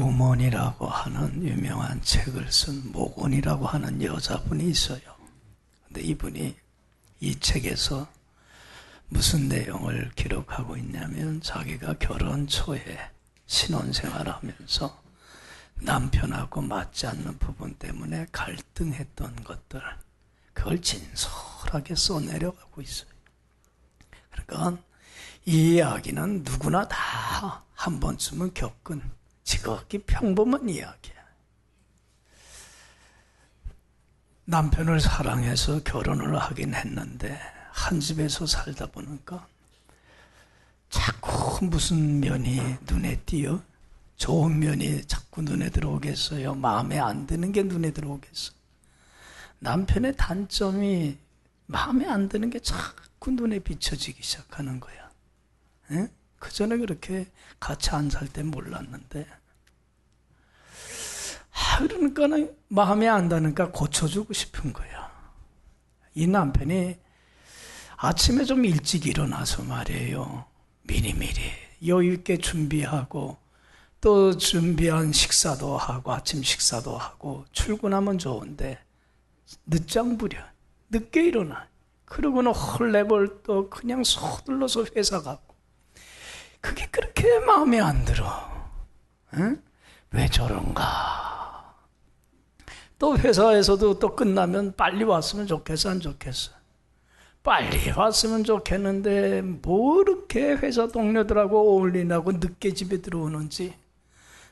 우먼이라고 하는 유명한 책을 쓴 모곤이라고 하는 여자분이 있어요. 근데 이분이 이 책에서 무슨 내용을 기록하고 있냐면, 자기가 결혼 초에 신혼생활하면서 남편하고 맞지 않는 부분 때문에 갈등했던 것들, 그걸 진솔하게 써내려가고 있어요. 그러니까 이 이야기는 누구나 다 한 번쯤은 겪은 지극히 평범한 이야기야. 남편을 사랑해서 결혼을 하긴 했는데 한 집에서 살다 보니까 자꾸 무슨 면이 눈에 띄어? 좋은 면이 자꾸 눈에 들어오겠어요? 마음에 안 드는 게 눈에 들어오겠어요? 남편의 단점이 마음에 안 드는 게 자꾸 눈에 비춰지기 시작하는 거야. 에? 그전에 그렇게 같이 안 살 때 몰랐는데, 그러니까 마음에 안 드니까 고쳐주고 싶은 거야. 이 남편이 아침에 좀 일찍 일어나서 말이에요, 미리미리 여유 있게 준비하고 또 준비한 식사도 하고 아침 식사도 하고 출근하면 좋은데 늦장 부려 늦게 일어나. 그러고는 헐레벌떡 그냥 서둘러서 회사 가고. 그게 그렇게 마음에 안 들어. 응? 왜 저런가? 또 회사에서도 또 끝나면 빨리 왔으면 좋겠어, 안 좋겠어? 빨리 왔으면 좋겠는데 뭐 이렇게 회사 동료들하고 어울리냐고 늦게 집에 들어오는지.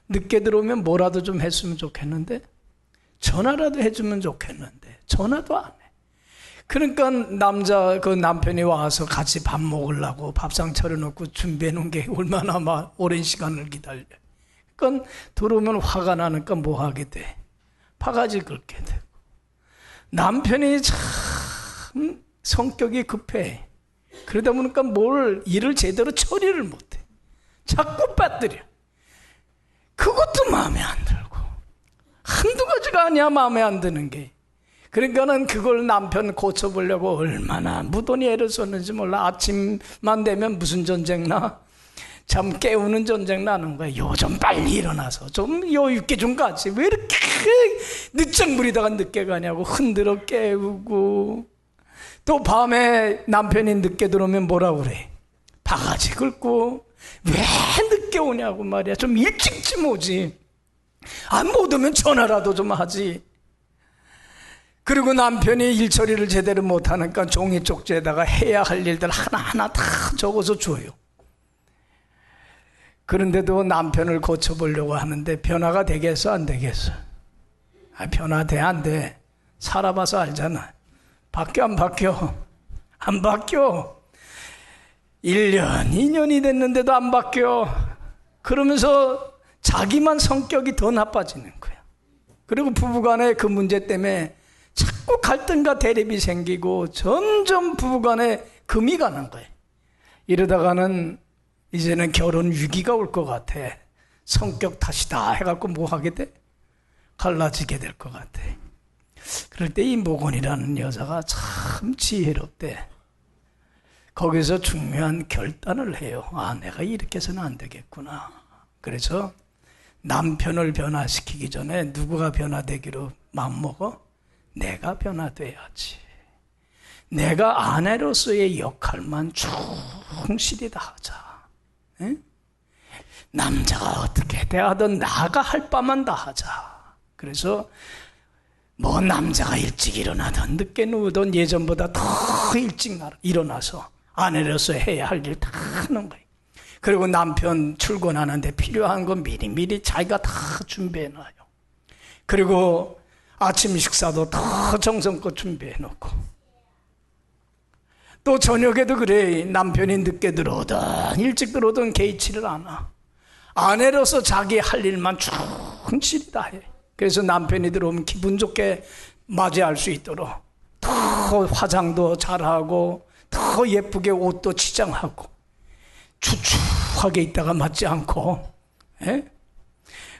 늦게 들어오면 뭐라도 좀 했으면 좋겠는데, 전화라도 해주면 좋겠는데 전화도 안 해. 그러니까 그 남편이 와서 같이 밥 먹으려고 밥상 차려놓고 준비해 놓은 게 얼마나 오랜 시간을 기다려. 그러니까 들어오면 화가 나니까 뭐 하게 돼? 바가지 긁게 되고. 남편이 참 성격이 급해. 그러다 보니까 일을 제대로 처리를 못해. 자꾸 빠뜨려. 그것도 마음에 안 들고. 한두 가지가 아니야, 마음에 안 드는 게. 그러니까는 그걸 남편 고쳐보려고 얼마나 무던히 애를 썼는지 몰라. 아침만 되면 무슨 전쟁 나? 잠 깨우는 전쟁 나는 거야. 요즘 빨리 일어나서 좀 여유 있게 좀 가지. 왜 이렇게 늦장 부리다가 늦게 가냐고 흔들어 깨우고. 또 밤에 남편이 늦게 들어오면 뭐라 그래? 바가지 긁고. 왜 늦게 오냐고 말이야. 좀 일찍쯤 오지. 못 오면 전화라도 좀 하지. 그리고 남편이 일 처리를 제대로 못하니까 종이 쪽지에다가 해야 할 일들 하나하나 다 적어서 줘요. 그런데도 남편을 고쳐보려고 하는데 변화가 되겠어, 안 되겠어? 변화돼, 안 돼? 살아봐서 알잖아. 바뀌어, 안 바뀌어? 안 바뀌어. 1년, 2년이 됐는데도 안 바뀌어. 그러면서 자기만 성격이 더 나빠지는 거야. 그리고 부부간에 그 문제 때문에 자꾸 갈등과 대립이 생기고 점점 부부간에 금이 가는 거예요. 이러다가는 이제는 결혼 위기가 올 것 같아. 성격 탓이다 해갖고 뭐 하게 돼? 갈라지게 될 것 같아. 그럴 때 이 모곤이라는 여자가 참 지혜롭대. 거기서 중요한 결단을 해요. 내가 이렇게 해서는 안 되겠구나. 그래서 남편을 변화시키기 전에 누구가 변화되기로 마음먹어? 내가 변화돼야지. 내가 아내로서의 역할만 충실히 다 하자. 에? 남자가 어떻게 대하든 나가 할 바만 다 하자. 그래서 남자가 일찍 일어나든 늦게 누우든 예전보다 더 일찍 일어나서 아내로서 해야 할 일 다 하는 거예요. 그리고 남편 출근하는데 필요한 건 미리미리 자기가 다 준비해놔요. 그리고 아침 식사도 더 정성껏 준비해놓고. 또 저녁에도 그래. 남편이 늦게 들어오든 일찍 들어오든 개의치를 않아. 아내로서 자기 할 일만 충실히 다 해. 그래서 남편이 들어오면 기분 좋게 맞이할 수 있도록 더 화장도 잘하고 더 예쁘게 옷도 치장하고 추추하게 있다가 맞지 않고. 에?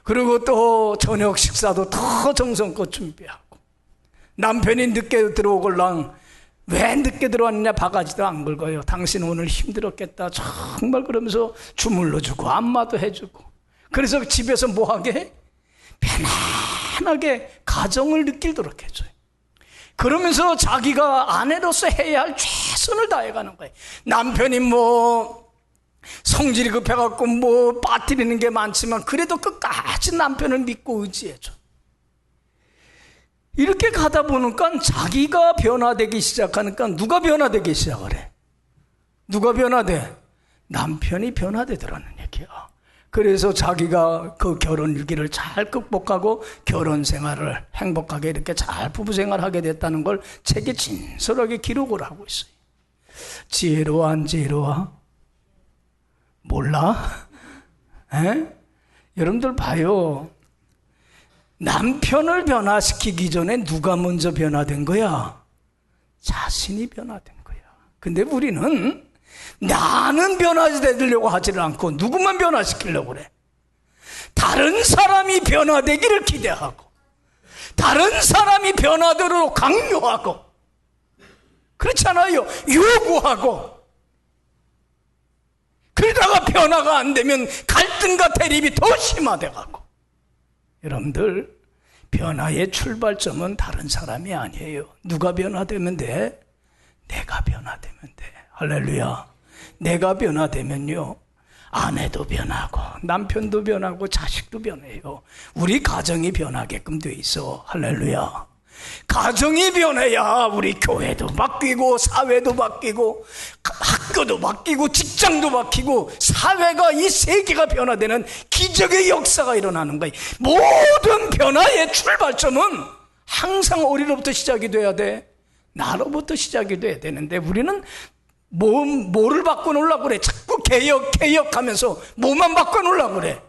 그리고 또 저녁 식사도 더 정성껏 준비하고. 남편이 늦게 들어오걸랑 왜 늦게 들어왔느냐 바가지도 안 긁어요. 당신 오늘 힘들었겠다 정말 그러면서 주물러주고 안마도 해주고. 그래서 집에서 뭐하게? 편안하게 가정을 느끼도록 해줘요. 그러면서 자기가 아내로서 해야 할 최선을 다해가는 거예요. 남편이 뭐 성질이 급해갖고 뭐 빠뜨리는 게 많지만 그래도 끝까지 남편을 믿고 의지해줘. 이렇게 가다 보니까 자기가 변화되기 시작하니까 누가 변화되기 시작을 해? 누가 변화돼? 남편이 변화되더라는 얘기야. 그래서 자기가 그 결혼 위기를 잘 극복하고 결혼 생활을 행복하게 이렇게 잘 부부 생활하게 됐다는 걸 책에 진솔하게 기록을 하고 있어요. 지혜로워 안 지혜로워? 몰라? 에? 여러분들 봐요. 남편을 변화시키기 전에 누가 먼저 변화된 거야? 자신이 변화된 거야. 근데 우리는 나는 변화되려고 하지를 않고 누구만 변화시키려고 그래. 다른 사람이 변화되기를 기대하고 다른 사람이 변화되도록 강요하고 그렇잖아요. 요구하고 그러다가 변화가 안 되면 갈등과 대립이 더 심화돼가고. 여러분들 변화의 출발점은 다른 사람이 아니에요. 누가 변화되면 돼? 내가 변화되면 돼. 할렐루야. 내가 변화되면요 아내도 변하고 남편도 변하고 자식도 변해요. 우리 가정이 변하게끔 돼 있어. 할렐루야. 가정이 변해야 우리 교회도 바뀌고 사회도 바뀌고 학교도 바뀌고 직장도 바뀌고 사회가 이 세계가 변화되는 기적의 역사가 일어나는 거예요. 모든 변화의 출발점은 항상 어디로부터 시작이 돼야 돼? 나로부터 시작이 돼야 되는데 우리는 뭐를 바꿔놓으려고 그래? 자꾸 개혁하면서 뭐만 바꿔놓으려고 그래?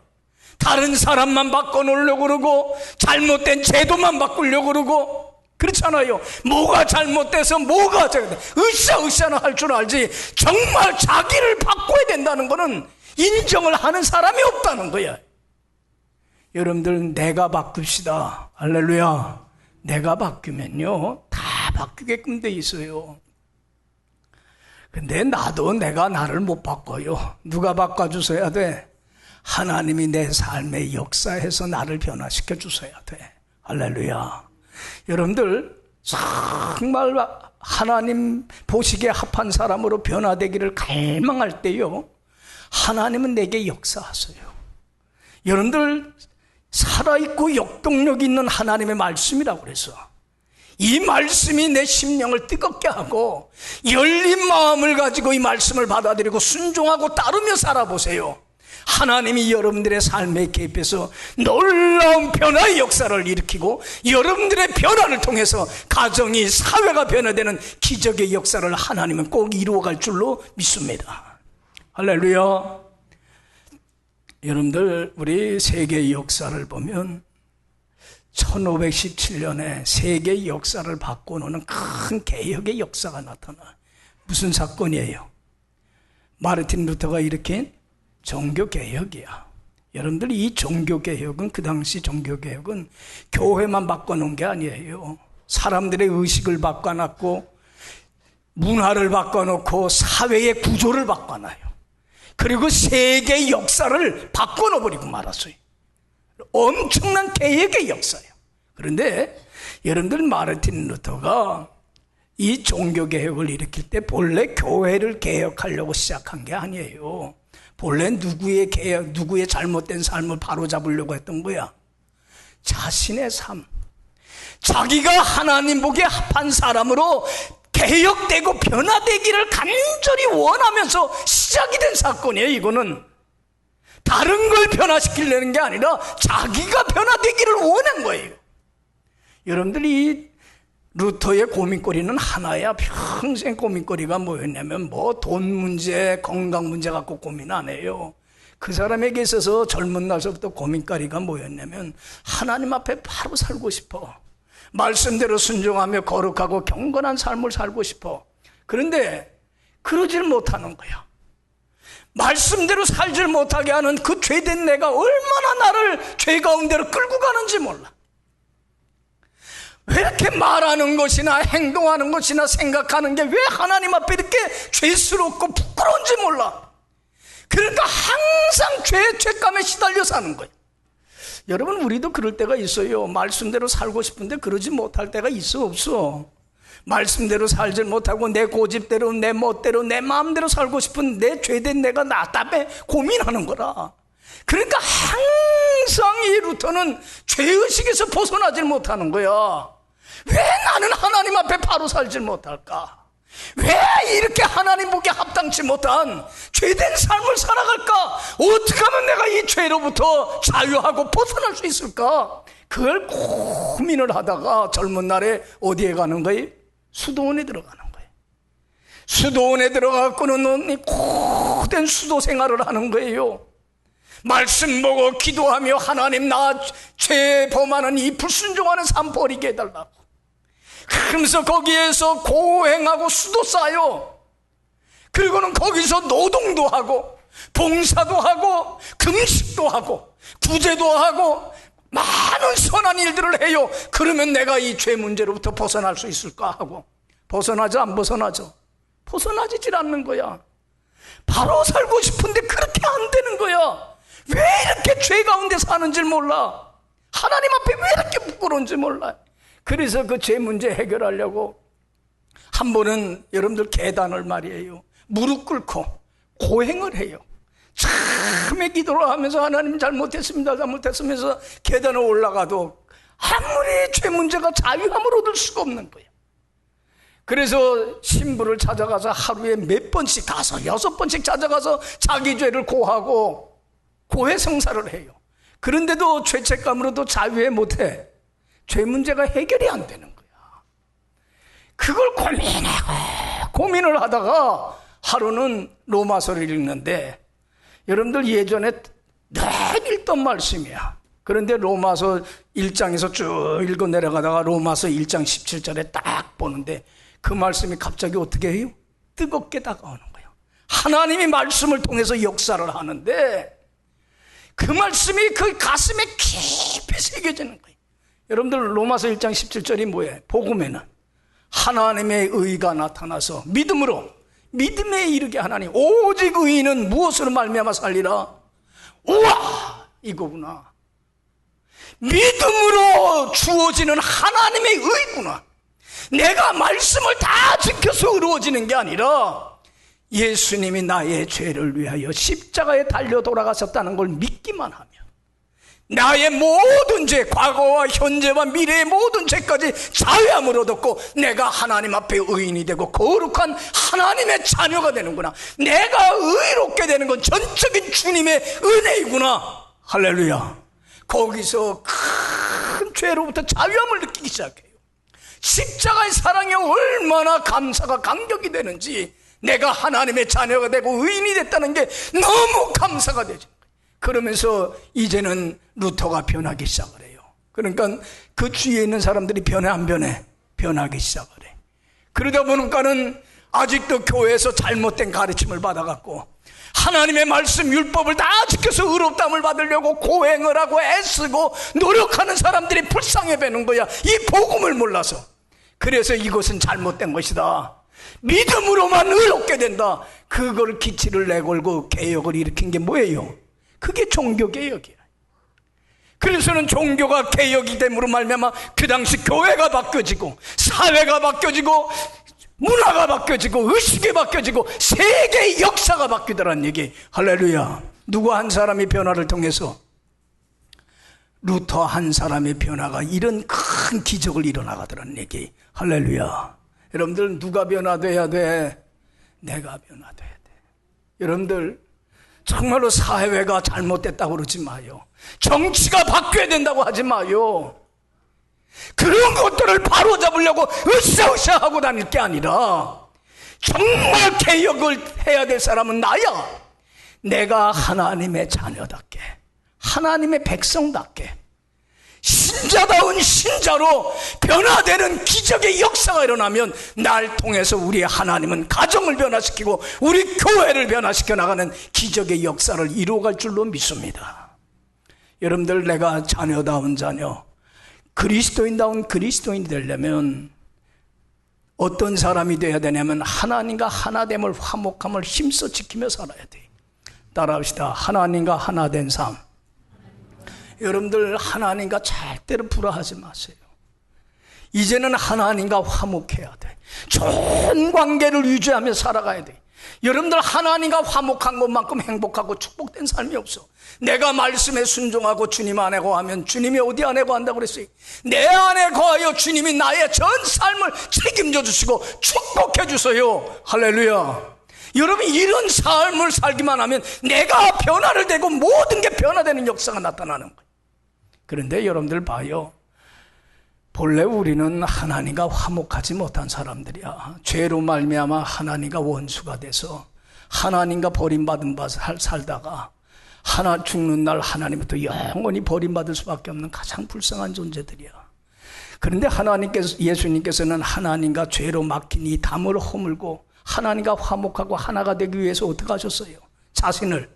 다른 사람만 바꿔놓으려고 그러고 잘못된 제도만 바꾸려고 그러고 그렇잖아요. 뭐가 잘못돼서 뭐가 으쌰으쌰나 할 줄 알지 정말 자기를 바꿔야 된다는 거는 인정을 하는 사람이 없다는 거야. 여러분들 내가 바꿉시다. 할렐루야. 내가 바뀌면요 다 바뀌게끔 돼 있어요. 근데 나도 내가 나를 못 바꿔요. 누가 바꿔주셔야 돼? 하나님이 내 삶의 역사에서 나를 변화시켜 주셔야 돼. 할렐루야. 여러분들 정말 하나님 보시기에 합한 사람으로 변화되기를 갈망할 때요 하나님은 내게 역사하세요. 여러분들 살아있고 역동력 있는 하나님의 말씀이라고 그래서 이 말씀이 내 심령을 뜨겁게 하고 열린 마음을 가지고 이 말씀을 받아들이고 순종하고 따르며 살아보세요. 하나님이 여러분들의 삶에 개입해서 놀라운 변화의 역사를 일으키고 여러분들의 변화를 통해서 가정이 사회가 변화되는 기적의 역사를 하나님은 꼭 이루어갈 줄로 믿습니다. 할렐루야. 여러분들 우리 세계의 역사를 보면 1517년에 세계의 역사를 바꿔놓는 큰 개혁의 역사가 나타나요. 무슨 사건이에요? 마르틴 루터가 일으킨 종교개혁이야. 여러분들 이 종교개혁은 그 당시 종교개혁은 교회만 바꿔놓은 게 아니에요. 사람들의 의식을 바꿔놨고 문화를 바꿔놓고 사회의 구조를 바꿔놔요. 그리고 세계의 역사를 바꿔놓아버리고 말았어요. 엄청난 개혁의 역사예요. 그런데 여러분들 마르틴 루터가 이 종교개혁을 일으킬 때 본래 교회를 개혁하려고 시작한 게 아니에요. 본래 누구의 잘못된 삶을 바로잡으려고 했던 거야. 자신의 삶. 자기가 하나님 보기에 합한 사람으로 개혁되고 변화되기를 간절히 원하면서 시작이 된 사건이에요. 이거는 다른 걸 변화시키려는 게 아니라 자기가 변화되기를 원한 거예요. 여러분들이 루터의 고민거리는 하나야. 평생 고민거리가 뭐였냐면 돈 문제, 건강 문제 갖고 고민 안 해요. 그 사람에게 있어서 젊은 날서부터 고민거리가 뭐였냐면 하나님 앞에 바로 살고 싶어. 말씀대로 순종하며 거룩하고 경건한 삶을 살고 싶어. 그런데 그러질 못하는 거야. 말씀대로 살질 못하게 하는 그 죄된 내가 얼마나 나를 죄 가운데로 끌고 가는지 몰라. 왜 이렇게 말하는 것이나 행동하는 것이나 생각하는 게 왜 하나님 앞에 이렇게 죄스럽고 부끄러운지 몰라. 그러니까 항상 죄책감에 시달려 사는 거예요. 여러분, 우리도 그럴 때가 있어요. 말씀대로 살고 싶은데 그러지 못할 때가 있어, 없어? 말씀대로 살지 못하고 내 고집대로, 내 멋대로, 내 마음대로 살고 싶은 내 죄된 내가 나 때문에 고민하는 거라. 그러니까 항상 이 루터는 죄의식에서 벗어나질 못하는 거야. 왜 나는 하나님 앞에 바로 살질 못할까? 왜 이렇게 하나님 보기에 합당치 못한 죄된 삶을 살아갈까? 어떻게 하면 내가 이 죄로부터 자유하고 벗어날 수 있을까? 그걸 고민을 하다가 젊은 날에 어디에 가는 거예요? 수도원에 들어가는 거예요. 수도원에 들어가고는 고된 수도 생활을 하는 거예요. 말씀 보고 기도하며 하나님, 나 죄 범하는 이 불순종하는 삶 버리게 해달라고. 그러면서 거기에서 고행하고 수도 쌓아요. 그리고는 거기서 노동도 하고 봉사도 하고 금식도 하고 구제도 하고 많은 선한 일들을 해요. 그러면 내가 이 죄 문제로부터 벗어날 수 있을까 하고, 벗어나죠, 안 벗어나죠? 벗어나지질 않는 거야. 바로 살고 싶은데 그렇게 안 되는 거야. 왜 이렇게 죄 가운데 사는지 몰라. 하나님 앞에 왜 이렇게 부끄러운지 몰라. 그래서 그 죄 문제 해결하려고 한 번은 여러분들 계단을 말이에요, 무릎 꿇고 고행을 해요. 참에 기도를 하면서 하나님 잘못했습니다 계단을 올라가도 아무리 죄 문제가 자유함을 얻을 수가 없는 거예요. 그래서 신부를 찾아가서 하루에 몇 번씩 가서 6번씩 찾아가서 자기 죄를 고하고 고해성사를 해요. 그런데도 죄책감으로도 자유해 못해. 죄 문제가 해결이 안 되는 거야. 그걸 고민을 하다가 하루는 로마서를 읽는데, 여러분들 예전에 늘 읽던 말씀이야. 그런데 로마서 1장에서 쭉 읽어 내려가다가 로마서 1장 17절에 딱 보는데 그 말씀이 갑자기 어떻게 해요? 뜨겁게 다가오는 거예요. 하나님이 말씀을 통해서 역사를 하는데 그 말씀이 그 가슴에 깊이 새겨지는 거예요. 여러분들 로마서 1장 17절이 뭐예요? 복음에는 하나님의 의가 나타나서 믿음으로, 믿음에 이르게 하나니 오직 의인은 무엇으로 말미암아 살리라? 우와, 이거구나. 믿음으로 주어지는 하나님의 의구나. 내가 말씀을 다 지켜서 의로워지는 게 아니라 예수님이 나의 죄를 위하여 십자가에 달려 돌아가셨다는 걸 믿기만 하면 나의 모든 죄, 과거와 현재와 미래의 모든 죄까지 자유함을 얻었고 내가 하나님 앞에 의인이 되고 거룩한 하나님의 자녀가 되는구나. 내가 의롭게 되는 건 전적인 주님의 은혜이구나. 할렐루야. 거기서 큰 죄로부터 자유함을 느끼기 시작해요. 십자가의 사랑이 얼마나 감사가 감격이 되는지, 내가 하나님의 자녀가 되고 의인이 됐다는 게 너무 감사가 되죠. 그러면서 이제는 루터가 변하기 시작을 해요. 그러니까 그 주위에 있는 사람들이 변해 안 변해? 변하기 시작을 해. 그러다 보니까는 아직도 교회에서 잘못된 가르침을 받아갖고 하나님의 말씀 율법을 다 지켜서 의롭다함을 받으려고 고행을 하고 애쓰고 노력하는 사람들이 불쌍해 배는 거야. 이 복음을 몰라서. 그래서 이것은 잘못된 것이다. 믿음으로만 의롭게 된다. 그걸 기치를 내걸고 개혁을 일으킨 게 뭐예요? 그게 종교개혁이야. 그래서는 종교가 개혁이 됨으로 말미암아 그 당시 교회가 바뀌어지고 사회가 바뀌어지고 문화가 바뀌어지고 의식이 바뀌어지고 세계의 역사가 바뀌더란 얘기. 할렐루야. 누구 한 사람의 변화를 통해서, 루터 한 사람의 변화가 이런 큰 기적을 일어나가더란 얘기. 할렐루야. 여러분들, 누가 변화돼야 돼? 내가 변화돼야 돼. 여러분들, 정말로 사회가 잘못됐다고 그러지 마요. 정치가 바뀌어야 된다고 하지 마요. 그런 것들을 바로잡으려고 으쌰으쌰 하고 다닐 게 아니라 정말 개혁을 해야 될 사람은 나야. 내가 하나님의 자녀답게, 하나님의 백성답게, 신자다운 신자로 변화되는 기적의 역사가 일어나면 날 통해서 우리 하나님은 가정을 변화시키고 우리 교회를 변화시켜 나가는 기적의 역사를 이루어갈 줄로 믿습니다. 여러분들, 내가 자녀다운 자녀, 그리스도인다운 그리스도인이 되려면 어떤 사람이 되어야 되냐면 하나님과 하나됨을, 화목함을 힘써 지키며 살아야 돼. 따라합시다. 하나님과 하나 된 삶. 여러분들 하나님과 절대로 불화하지 마세요. 이제는 하나님과 화목해야 돼. 좋은 관계를 유지하며 살아가야 돼. 여러분들 하나님과 화목한 것만큼 행복하고 축복된 삶이 없어. 내가 말씀에 순종하고 주님 안에 거하면 주님이 어디 안에 거한다고 그랬어요? 내 안에 거하여 주님이 나의 전 삶을 책임져 주시고 축복해 주세요. 할렐루야. 여러분 이런 삶을 살기만 하면 내가 변화를 되고 모든 게 변화되는 역사가 나타나는 거예요. 그런데 여러분들 봐요. 본래 우리는 하나님과 화목하지 못한 사람들이야. 죄로 말미암아 하나님과 원수가 돼서 하나님과 버림받은 바 살다가 하나 죽는 날 하나님부터 영원히 버림받을 수밖에 없는 가장 불쌍한 존재들이야. 그런데 예수님께서는 하나님과 죄로 막힌 이 담을 허물고 하나님과 화목하고 하나가 되기 위해서 어떻게 하셨어요? 자신을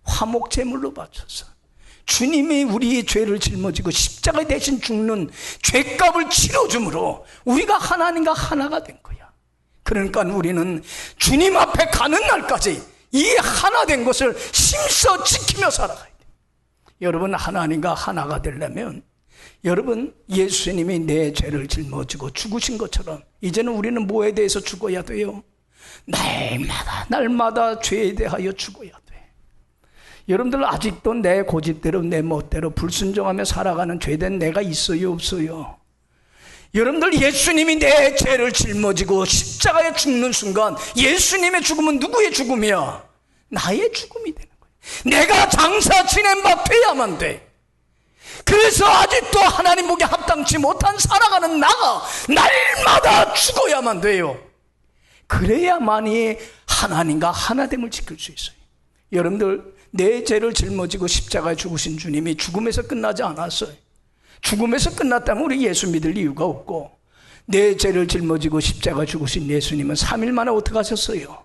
화목제물로 바쳤어. 주님이 우리의 죄를 짊어지고 십자가에 대신 죽는 죄값을 치러줌으로 우리가 하나님과 하나가 된 거야. 그러니까 우리는 주님 앞에 가는 날까지 이 하나 된 것을 힘써 지키며 살아가야 돼. 여러분 하나님과 하나가 되려면 여러분 예수님이 내 죄를 짊어지고 죽으신 것처럼 이제는 우리는 뭐에 대해서 죽어야 돼요? 날마다 죄에 대하여 죽어야 돼. 여러분들 아직도 내 고집대로 내 멋대로 불순종하며 살아가는 죄된 내가 있어요 없어요? 여러분들 예수님이 내 죄를 짊어지고 십자가에 죽는 순간 예수님의 죽음은 누구의 죽음이야? 나의 죽음이 되는 거예요. 내가 장사 지낸 바 돼야만 돼. 그래서 아직도 하나님 보기에 합당치 못한 살아가는 나가 날마다 죽어야만 돼요. 그래야만이 하나님과 하나됨을 지킬 수 있어요. 여러분들 내 죄를 짊어지고 십자가에 죽으신 주님이 죽음에서 끝나지 않았어요. 죽음에서 끝났다면 우리 예수 믿을 이유가 없고 내 죄를 짊어지고 십자가에 죽으신 예수님은 3일 만에 어떻게 하셨어요?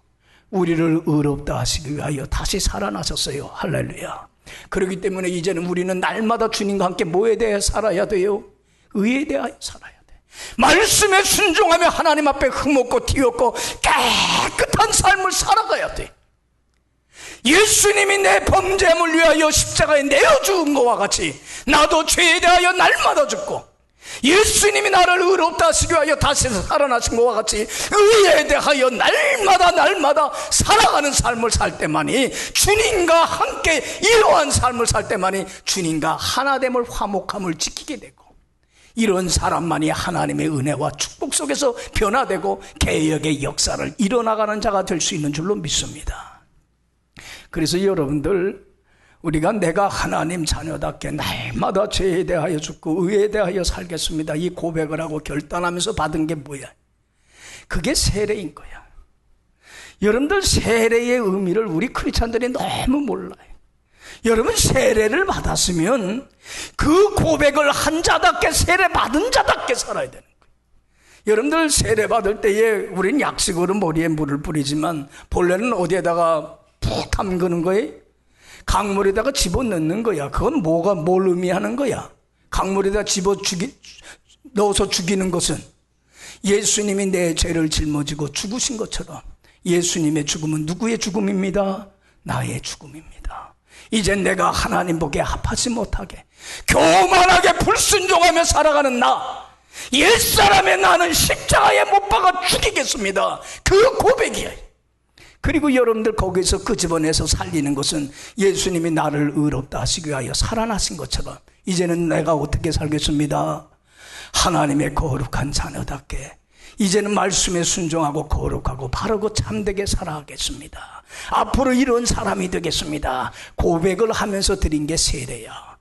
우리를 의롭다 하시기 위하여 다시 살아나셨어요. 할렐루야. 그렇기 때문에 이제는 우리는 날마다 주님과 함께 뭐에 대해 살아야 돼요? 의에 대하여 살아야 돼. 말씀에 순종하며 하나님 앞에 흠없고 티없고 깨끗한 삶을 살아가야 돼. 예수님이 내 범죄함을 위하여 십자가에 내어 죽은 것과 같이 나도 죄에 대하여 날마다 죽고 예수님이 나를 의롭다 하시기 위하여 다시 살아나신 것과 같이 의에 대하여 날마다 살아가는 삶을 살 때만이 주님과 함께 이러한 삶을 살 때만이 주님과 하나됨을 화목함을 지키게 되고 이런 사람만이 하나님의 은혜와 축복 속에서 변화되고 개혁의 역사를 이뤄나가는 자가 될 수 있는 줄로 믿습니다. 그래서 여러분들 우리가 내가 하나님 자녀답게 날마다 죄에 대하여 죽고 의에 대하여 살겠습니다 이 고백을 하고 결단하면서 받은 게 뭐야? 그게 세례인 거야. 여러분들 세례의 의미를 우리 크리스찬들이 너무 몰라요. 여러분 세례를 받았으면 그 고백을 한 자답게 세례 받은 자답게 살아야 되는 거예요. 여러분들 세례 받을 때에 우리는 약식으로 머리에 물을 뿌리지만 본래는 어디에다가 푹 담그는 거예요? 강물에다가 집어넣는 거야. 그건 뭘 의미하는 거야? 강물에다 넣어서 죽이는 것은 예수님이 내 죄를 짊어지고 죽으신 것처럼 예수님의 죽음은 누구의 죽음입니다? 나의 죽음입니다. 이제 내가 하나님 보기에 합하지 못하게 교만하게 불순종하며 살아가는 나 옛사람의 나는 십자가에 못 박아 죽이겠습니다. 그 고백이야. 그리고 여러분들 거기서 끄집어내서 살리는 것은 예수님이 나를 의롭다 하시기 위하여 살아나신 것처럼 이제는 내가 어떻게 살겠습니다? 하나님의 거룩한 자녀답게 이제는 말씀에 순종하고 거룩하고 바르고 참되게 살아가겠습니다. 앞으로 이런 사람이 되겠습니다. 고백을 하면서 드린 게 세례야.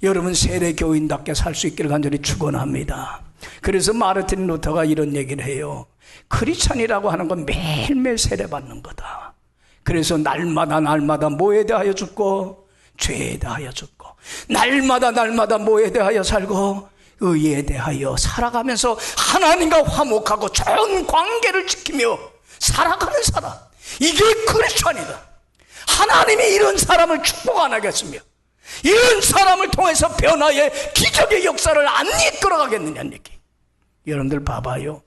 여러분 세례 교인답게 살 수 있기를 간절히 축원합니다. 그래서 마르틴 루터가 이런 얘기를 해요. 크리스찬이라고 하는 건 매일매일 세례받는 거다. 그래서 날마다 뭐에 대하여 죽고 죄에 대하여 죽고 날마다 뭐에 대하여 살고 의에 대하여 살아가면서 하나님과 화목하고 좋은 관계를 지키며 살아가는 사람, 이게 크리스찬이다. 하나님이 이런 사람을 축복 안 하겠으며 이런 사람을 통해서 변화의 기적의 역사를 안 이끌어가겠느냐는 얘기. 여러분들 봐봐요.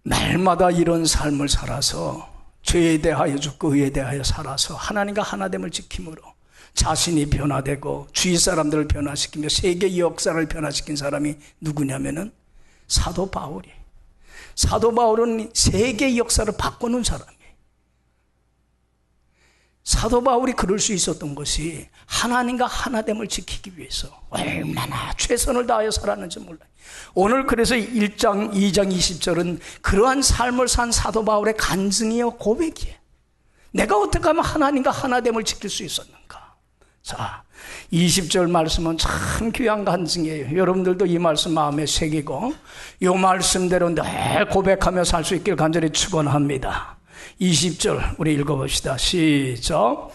날마다 이런 삶을 살아서 죄에 대하여 죽고 의에 대하여 살아서 하나님과 하나됨을 지킴으로 자신이 변화되고 주위 사람들을 변화시키며 세계의 역사를 변화시킨 사람이 누구냐면은 사도 바울이. 사도 바울은 세계의 역사를 바꾸는 사람이에요. 사도 바울이 그럴 수 있었던 것이 하나님과 하나됨을 지키기 위해서 얼마나 최선을 다하여 살았는지 몰라요. 오늘 그래서 1장, 2장 20절은 그러한 삶을 산 사도 바울의 간증이요 고백이에요. 내가 어떻게 하면 하나님과 하나됨을 지킬 수 있었는가. 자, 20절 말씀은 참 귀한 간증이에요. 여러분들도 이 말씀 마음에 새기고 이 말씀대로 늘 고백하며 살 수 있길 간절히 축원합니다. 20절 우리 읽어봅시다. 시작.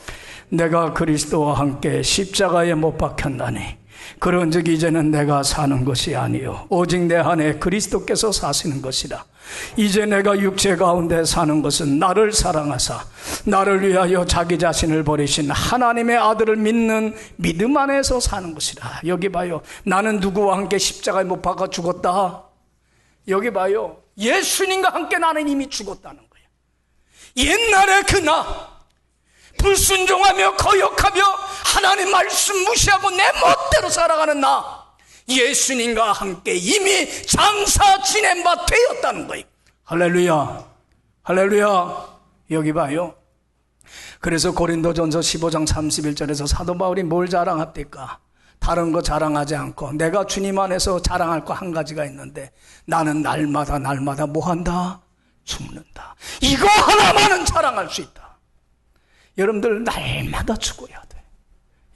내가 그리스도와 함께 십자가에 못 박혔나니 그런즉 이제는 내가 사는 것이 아니요 오직 내 안에 그리스도께서 사시는 것이라. 이제 내가 육체 가운데 사는 것은 나를 사랑하사 나를 위하여 자기 자신을 버리신 하나님의 아들을 믿는 믿음 안에서 사는 것이라. 여기 봐요. 나는 누구와 함께 십자가에 못 박아 죽었다. 여기 봐요. 예수님과 함께 나는 이미 죽었다는 거예요. 옛날에 그 나 불순종하며 거역하며 하나님 말씀 무시하고 내 멋대로 살아가는 나 예수님과 함께 이미 장사 지낸 바 되었다는 거예요. 할렐루야, 할렐루야. 여기 봐요. 그래서 고린도전서 15장 31절에서 사도 바울이 뭘 자랑합니까? 다른 거 자랑하지 않고 내가 주님 안에서 자랑할 거 한 가지가 있는데 나는 날마다 뭐한다? 죽는다. 이거 하나만은 자랑할 수 있다. 여러분들 날마다 죽어야 돼.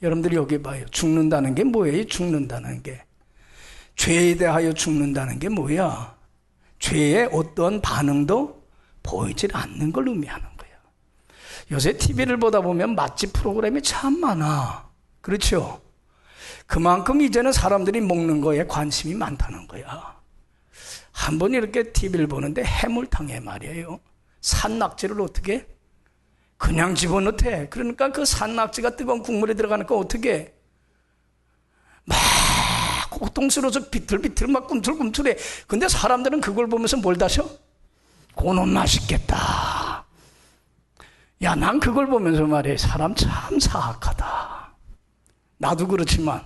여러분들이 여기 봐요. 죽는다는 게 뭐예요? 죽는다는 게 죄에 대하여 죽는다는 게 뭐야? 죄의 어떤 반응도 보이질 않는 걸 의미하는 거예요. 요새 TV를 보다 보면 맛집 프로그램이 참 많아. 그렇죠? 그만큼 이제는 사람들이 먹는 거에 관심이 많다는 거야. 한 번 이렇게 TV를 보는데 해물탕에 말이에요. 산낙지를 어떻게? 그냥 집어넣대. 그러니까 그 산낙지가 뜨거운 국물에 들어가니까 어떻게? 막 고통스러워서 비틀비틀 막 꿈틀꿈틀해. 근데 사람들은 그걸 보면서 뭘 다셔? 고는 맛있겠다. 야, 난 그걸 보면서 말해. 사람 참 사악하다. 나도 그렇지만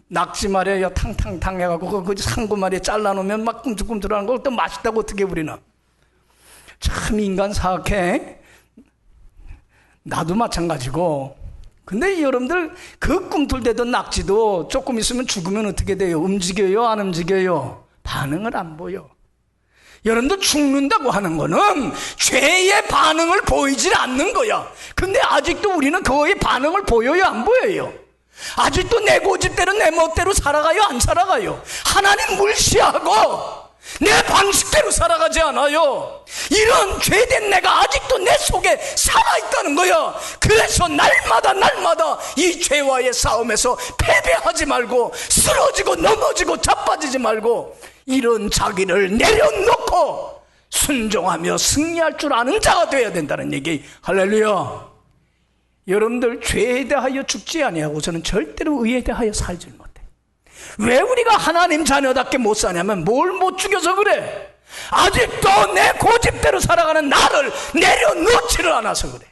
낙지 말이야 탕탕탕 해갖고 그 상구 말이야 잘라놓으면 막 꿈틀꿈틀하는 걸 또 맛있다고 어떻게 부리나. 참 인간 사악해. 나도 마찬가지고. 근데 여러분들 그 꿈틀대던 낙지도 조금 있으면 죽으면 어떻게 돼요? 움직여요? 안 움직여요? 반응을 안 보여. 여러분들 죽는다고 하는 거는 죄의 반응을 보이질 않는 거야. 근데 아직도 우리는 그거의 반응을 보여요? 안 보여요? 아직도 내 고집대로 내 멋대로 살아가요? 안 살아가요? 하나님 물시하고 내 방식대로 살아가지 않아요. 이런 죄된 내가 아직도 내 속에 살아있다는 거야. 그래서 날마다 이 죄와의 싸움에서 패배하지 말고 쓰러지고 넘어지고 자빠지지 말고 이런 자기를 내려놓고 순종하며 승리할 줄 아는 자가 되어야 된다는 얘기. 할렐루야. 여러분들 죄에 대하여 죽지 아니하고서는 절대로 의에 대하여 살지 못해. 왜 우리가 하나님 자녀답게 못 사냐면 뭘 못 죽여서 그래. 아직도 내 고집대로 살아가는 나를 내려놓지를 않아서 그래.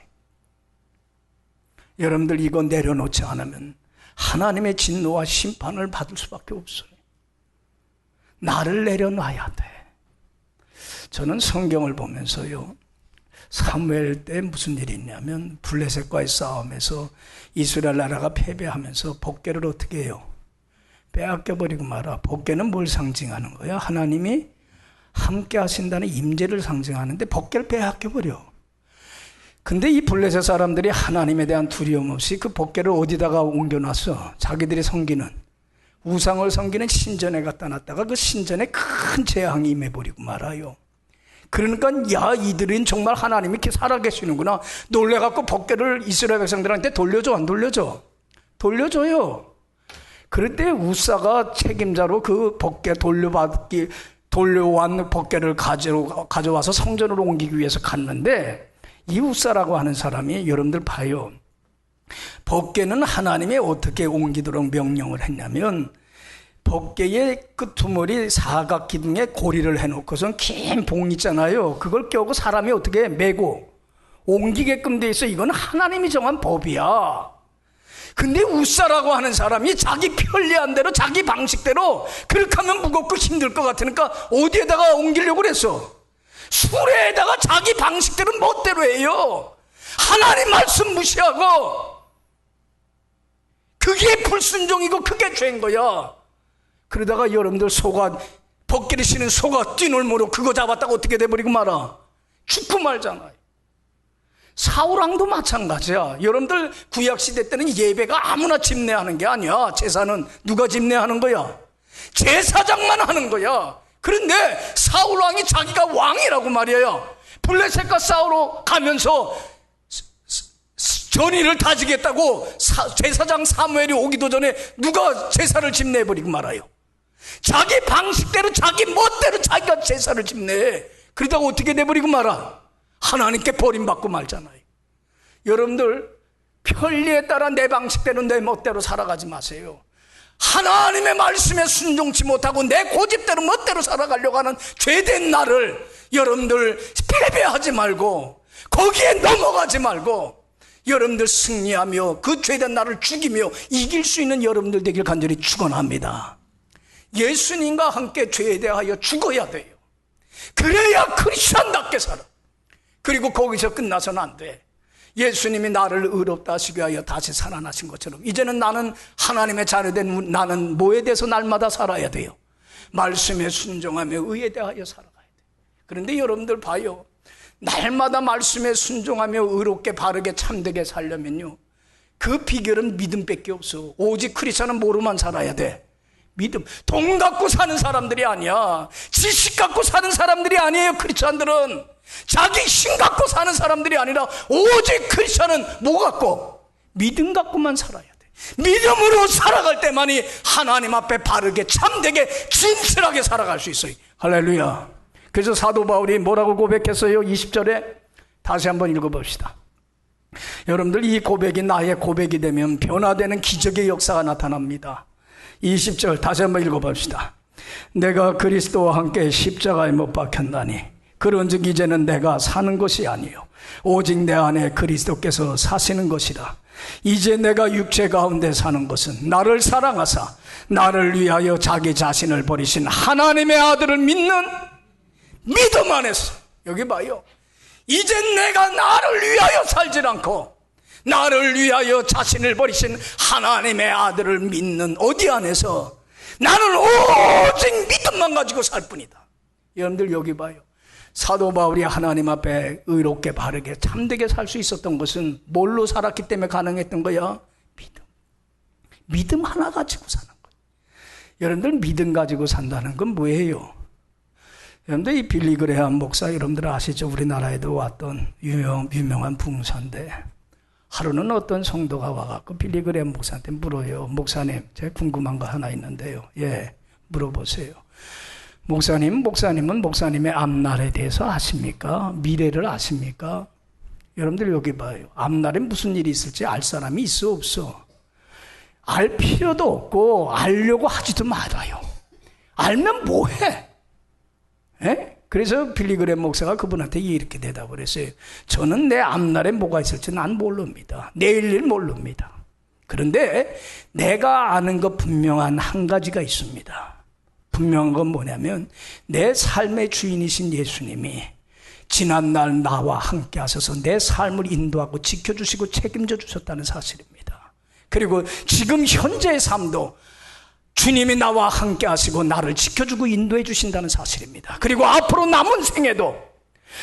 여러분들 이거 내려놓지 않으면 하나님의 진노와 심판을 받을 수밖에 없어요. 나를 내려놔야 돼. 저는 성경을 보면서요, 사무엘 때 무슨 일이 있냐면 블레셋과의 싸움에서 이스라엘 나라가 패배하면서 복궤를 어떻게 해요? 빼앗겨버리고 말아. 복궤는 뭘 상징하는 거야? 하나님이 함께 하신다는 임재를 상징하는데 복궤를 빼앗겨버려. 근데 이 블레셋 사람들이 하나님에 대한 두려움 없이 그 복궤를 어디다가 옮겨놨어? 자기들이 섬기는 우상을 섬기는 신전에 갖다 놨다가 그 신전에 큰 재앙이 임해버리고 말아요. 그러니까 야, 이들은 정말 하나님이 이렇게 살아계시는구나. 놀래갖고 복궤를 이스라엘 백성들한테 돌려줘, 안 돌려줘? 돌려줘요. 그럴 때 우사가 책임자로 그 복궤 돌려온 복궤를 가져와서 성전으로 옮기기 위해서 갔는데, 이 우사라고 하는 사람이 여러분들 봐요. 복궤는 하나님이 어떻게 옮기도록 명령을 했냐면, 복궤의 그 두머리 사각 기둥에 고리를 해놓고선 긴 봉 있잖아요. 그걸 껴고 사람이 어떻게 메고 옮기게끔 돼 있어. 이건 하나님이 정한 법이야. 근데 웃사라고 하는 사람이 자기 편리한 대로 자기 방식대로 그렇게 하면 무겁고 힘들 것 같으니까 어디에다가 옮기려고 그랬어? 수레에다가 자기 방식대로 멋대로 해요. 하나님 말씀 무시하고. 그게 불순종이고 그게 죄인 거야. 그러다가 여러분들 소가, 벗기를 신은 소가 띠놀무로 그거 잡았다가 어떻게 돼버리고 말아? 죽고 말잖아요. 사울왕도 마찬가지야. 여러분들 구약시대 때는 예배가 아무나 집례하는 게 아니야. 제사는 누가 집례하는 거야? 제사장만 하는 거야. 그런데 사울왕이 자기가 왕이라고 말이에요. 블레셋과 싸우러 가면서 전의를 다지겠다고 제사장 사무엘이 오기도 전에 누가 제사를 집례해버리고 말아요. 자기 방식대로 자기 멋대로 자기가 제사를 집례해. 그러다가 어떻게 돼버리고 말아? 하나님께 버림받고 말잖아요. 여러분들 편리에 따라 내 방식대로 내 멋대로 살아가지 마세요. 하나님의 말씀에 순종치 못하고 내 고집대로 멋대로 살아가려고 하는 죄된 나를 여러분들 패배하지 말고 거기에 넘어가지 말고 여러분들 승리하며 그 죄된 나를 죽이며 이길 수 있는 여러분들 되길 간절히 축원합니다. 예수님과 함께 죄에 대하여 죽어야 돼요. 그래야 크리스천답게 살아. 그리고 거기서 끝나서는 안 돼. 예수님이 나를 의롭다 하시기 위하여 다시 살아나신 것처럼 이제는 나는 하나님의 자녀된 나는 뭐에 대해서 날마다 살아야 돼요? 말씀에 순종하며 의에 대하여 살아가야 돼요. 그런데 여러분들 봐요. 날마다 말씀에 순종하며 의롭게 바르게 참되게 살려면요, 그 비결은 믿음밖에 없어. 오직 크리스천은 뭐로만 살아야 돼? 믿음. 돈 갖고 사는 사람들이 아니야. 지식 갖고 사는 사람들이 아니에요. 크리스천들은 자기 힘 갖고 사는 사람들이 아니라 오직 크리스천은 뭐 갖고? 믿음 갖고만 살아야 돼. 믿음으로 살아갈 때만이 하나님 앞에 바르게 참되게 진실하게 살아갈 수 있어요. 할렐루야. 그래서 사도 바울이 뭐라고 고백했어요? 20절에 다시 한번 읽어봅시다. 여러분들 이 고백이 나의 고백이 되면 변화되는 기적의 역사가 나타납니다. 20절 다시 한번 읽어봅시다. 내가 그리스도와 함께 십자가에 못 박혔나니 그런즉 이제는 내가 사는 것이 아니요 오직 내 안에 그리스도께서 사시는 것이라. 이제 내가 육체 가운데 사는 것은 나를 사랑하사 나를 위하여 자기 자신을 버리신 하나님의 아들을 믿는 믿음 안에서. 여기 봐요. 이제 내가 나를 위하여 살질 않고 나를 위하여 자신을 버리신 하나님의 아들을 믿는 어디 안에서? 나는 오직 믿음만 가지고 살 뿐이다. 여러분들 여기 봐요. 사도 바울이 하나님 앞에 의롭게 바르게 참되게 살 수 있었던 것은 뭘로 살았기 때문에 가능했던 거야? 믿음. 믿음 하나 가지고 사는 거예요. 여러분들 믿음 가지고 산다는 건 뭐예요? 여러분들 이 빌리 그레함 목사 여러분들 아시죠? 우리나라에도 왔던 유명한 부흥사인데 하루는 어떤 성도가 와갖고 빌리 그레함 목사한테 물어요. 목사님, 제가 궁금한 거 하나 있는데요. 예, 물어보세요. 목사님은 목사님의 앞날에 대해서 아십니까? 미래를 아십니까? 여러분들 여기 봐요. 앞날에 무슨 일이 있을지 알 사람이 있어 없어? 알 필요도 없고 알려고 하지도 말아요. 알면 뭐해? 에? 그래서 빌리 그레함 목사가 그분한테 이렇게 대답을 했어요. 저는 내 앞날에 뭐가 있을지 난 모릅니다. 내일 일 모릅니다. 그런데 내가 아는 것 분명한 한 가지가 있습니다. 분명한 건 뭐냐면 내 삶의 주인이신 예수님이 지난날 나와 함께 하셔서 내 삶을 인도하고 지켜주시고 책임져 주셨다는 사실입니다. 그리고 지금 현재의 삶도 주님이 나와 함께 하시고 나를 지켜주고 인도해 주신다는 사실입니다. 그리고 앞으로 남은 생에도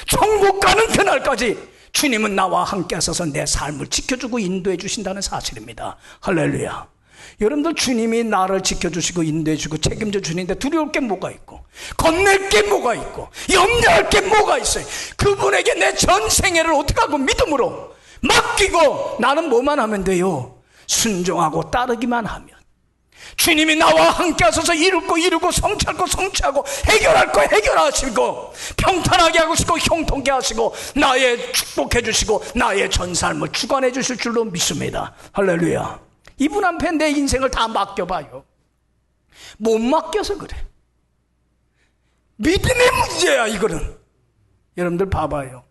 천국 가는 그날까지 주님은 나와 함께 하셔서 내 삶을 지켜주고 인도해 주신다는 사실입니다. 할렐루야. 여러분들 주님이 나를 지켜주시고 인도해주고 책임져 주는데 두려울 게 뭐가 있고 겁낼 게 뭐가 있고 염려할 게 뭐가 있어요. 그분에게 내 전생애를 어떻게 하고 믿음으로 맡기고 나는 뭐만 하면 돼요? 순종하고 따르기만 하면 주님이 나와 함께 하셔서 이루고 성취할 거 성취하고 해결할 거 해결하시고 평탄하게 하시고 형통케 하시고 나의 축복해 주시고 나의 전 삶을 주관해 주실 줄로 믿습니다. 할렐루야. 이분 앞에 내 인생을 다 맡겨봐요. 못 맡겨서 그래. 믿음의 문제야 이거는. 여러분들 봐봐요.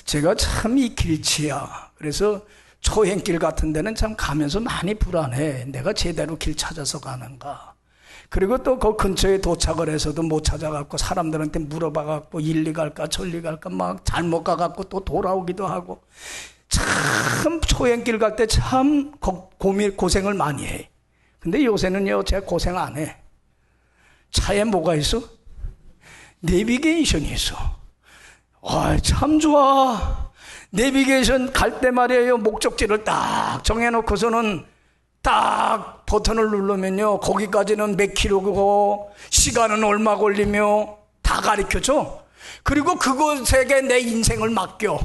제가 참 이 길치야. 그래서 초행길 같은 데는 참 가면서 많이 불안해. 내가 제대로 길 찾아서 가는가. 그리고 또 그 근처에 도착을 해서도 못 찾아갖고 사람들한테 물어봐갖고 일리 갈까 저리 갈까 막 잘못 가갖고 또 돌아오기도 하고. 참 초행길 갈 때 참 고생을 많이 해. 근데 요새는요 제가 고생 안 해. 차에 뭐가 있어? 내비게이션이 있어. 와, 참 좋아. 내비게이션 갈 때 말이에요, 목적지를 딱 정해놓고서는 딱 버튼을 누르면요, 거기까지는 몇 킬로고 시간은 얼마 걸리며 다 가르쳐줘. 그리고 그곳에게 내 인생을 맡겨.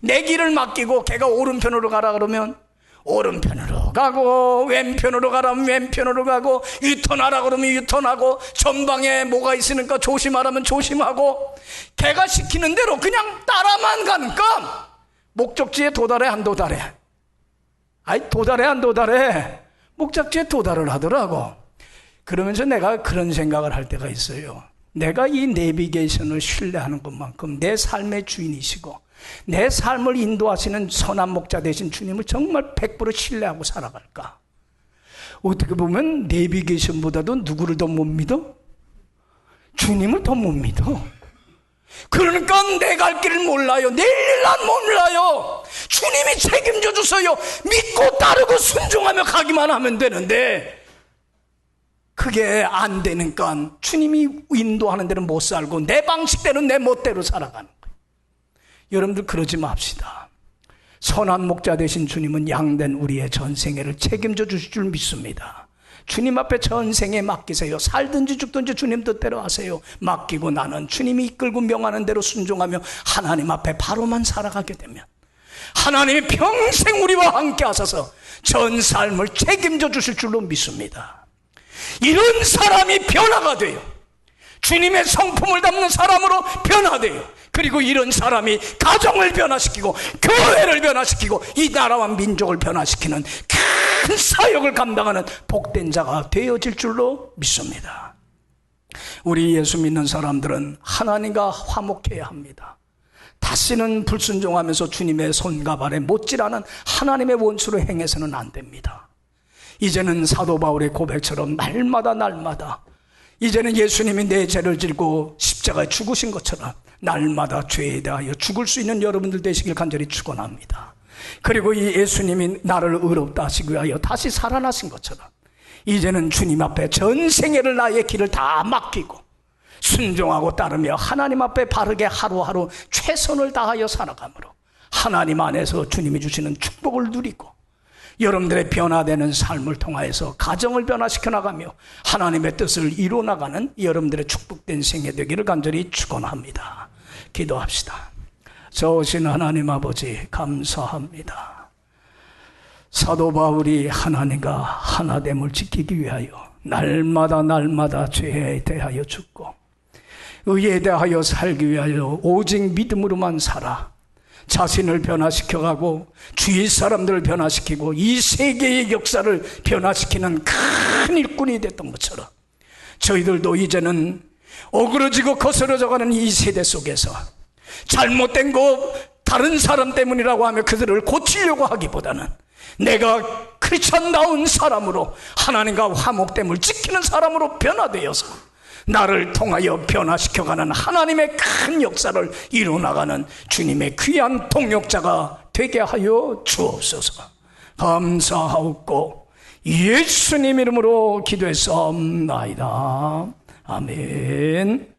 내 길을 맡기고 걔가 오른편으로 가라 그러면 오른편으로 가고, 왼편으로 가라면 왼편으로 가고, 유턴하라 그러면 유턴하고, 전방에 뭐가 있으니까 조심하라면 조심하고, 걔가 시키는 대로 그냥 따라만 가니까 목적지에 도달해 안 도달해? 아이, 도달해 안 도달해? 목적지에 도달을 하더라고. 그러면서 내가 그런 생각을 할 때가 있어요. 내가 이 내비게이션을 신뢰하는 것만큼 내 삶의 주인이시고 내 삶을 인도하시는 선한 목자 되신 주님을 정말 100% 신뢰하고 살아갈까? 어떻게 보면 내비게이션보다도 누구를 더 못 믿어? 주님을 더 못 믿어. 그러니까 내 갈 길을 몰라요. 내일 일 난 몰라요. 주님이 책임져 주세요. 믿고 따르고 순종하며 가기만 하면 되는데 그게 안 되니까 주님이 인도하는 대로 못 살고 내 방식대로 내 멋대로 살아가는 거예요. 여러분들 그러지 맙시다. 선한 목자 되신 주님은 양된 우리의 전생애를 책임져 주실 줄 믿습니다. 주님 앞에 전생에 맡기세요. 살든지 죽든지 주님 뜻대로 하세요. 맡기고 나는 주님이 이끌고 명하는 대로 순종하며 하나님 앞에 바로만 살아가게 되면 하나님이 평생 우리와 함께 하셔서 전 삶을 책임져 주실 줄로 믿습니다. 이런 사람이 변화가 돼요. 주님의 성품을 담는 사람으로 변화돼요. 그리고 이런 사람이 가정을 변화시키고 교회를 변화시키고 이 나라와 민족을 변화시키는 큰 사역을 감당하는 복된 자가 되어질 줄로 믿습니다. 우리 예수 믿는 사람들은 하나님과 화목해야 합니다. 다시는 불순종하면서 주님의 손과 발에 못질하는 하나님의 원수로 행해서는 안 됩니다. 이제는 사도 바울의 고백처럼 날마다 이제는 예수님이 내 죄를 질고 십자가에 죽으신 것처럼 날마다 죄에 대하여 죽을 수 있는 여러분들 되시길 간절히 축원합니다. 그리고 이 예수님이 나를 의롭다 하시기 위하여 다시 살아나신 것처럼 이제는 주님 앞에 전생애를 나의 길을 다 맡기고 순종하고 따르며 하나님 앞에 바르게 하루하루 최선을 다하여 살아감으로 하나님 안에서 주님이 주시는 축복을 누리고 여러분들의 변화되는 삶을 통하여서 가정을 변화시켜 나가며 하나님의 뜻을 이루어 나가는 여러분들의 축복된 생애 되기를 간절히 축원합니다. 기도합시다. 좋으신 하나님 아버지 감사합니다. 사도 바울이 하나님과 하나됨을 지키기 위하여 날마다 죄에 대하여 죽고 의에 대하여 살기 위하여 오직 믿음으로만 살아 자신을 변화시켜가고 주위 사람들을 변화시키고 이 세계의 역사를 변화시키는 큰 일꾼이 됐던 것처럼 저희들도 이제는 어그러지고 거스러져가는 이 세대 속에서 잘못된 거 다른 사람 때문이라고 하며 그들을 고치려고 하기보다는 내가 크리스천다운 사람으로 하나님과 화목됨을 지키는 사람으로 변화되어서 나를 통하여 변화시켜가는 하나님의 큰 역사를 이루어나가는 주님의 귀한 동역자가 되게 하여 주옵소서. 감사하옵고 예수님 이름으로 기도했사옵나이다. 아멘.